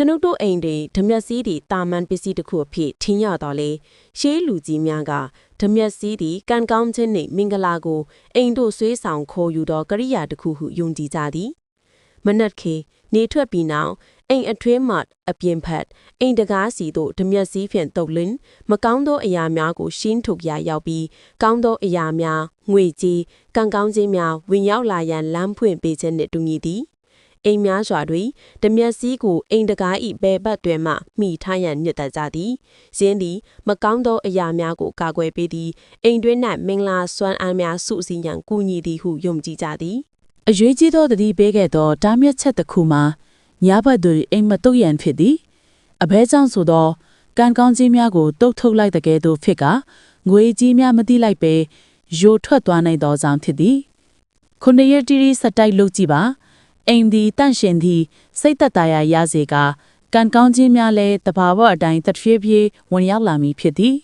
ကျွန်ုပ်တို့အိမ်တွေဓမြက်စီးတွေတာမန်ပစ္စည်းတစ်ခုအဖြစ်ထင်ရတော့လေရှေးလူကြီးများကဓမြက်စီးတွေကန်ကောင်းခြင်းနှင့်မင်္ဂလာကိုအိမ်တို့ဆွေးဆောင်ခေါ်ယူသောကရိယာတစ်ခုဟုယုံကြည်ကြသည်မနက်ခေနေထွက်ပြီးနောက်အိမ်အထွေးမှအပြင်ဖက်အိမ်တကားစီတို့ဓမြက်စီးဖြင့်တုပ်လင်းမကောင်းသောအရာများကိုရှင်းထုတ်ရာရောက်ပြီးကောင်းသောအရာများငွေကြေးကန်ကောင်းခြင်းများဝင်ရောက်လာရန်လမ်းဖွင့်ပေးခြင်းနှင့်တူညီသည်အိမ်များစွာတွင်ဓမြက်စီးကိုအိမ်တကား၏ဘယ်ဘက်တွင်မှမိထားရန်ညစ်တတ်ကြသည်ယင်းသည်မကောင်းသောအရာများကိုကာကွယ်ပေးသည်အိမ်တွင်၌မင်္ဂလာစွမ်းအားများစုစည်းရန်ကူညီသည်ဟုယုံကြည်ကြသည်အရွေးကြီးသောတတိပေးခဲ့သောတားမြစ်ချက်တစ်ခုမှာညာဘက်တွင်အိမ်မတုတ်ရန်ဖြစ်သည်အဘဲကြောင့်ဆိုသောကန်ကောင်းကြီးများကိုတုတ်ထုတ်လိုက်တဲ့ကဲ့သို့ဖြစ်ကငွေကြီးများမတိလိုက်ပဲယိုထွက်သွားနိုင်သောကြောင့်ဖြစ်သည်ခုနှစ်ရက်တီရီစတိုက်လုပ်ကြည့်ပါအိမ်သည်တန့်ရှင်သည်စိတ်သက်သာရာရစေကကန်ကောင်းခြင်းများလည်းတဘာဝအတိုင်းတဖြည်းဖြည်းဝင်ရောက်လာမည်ဖြစ်သည်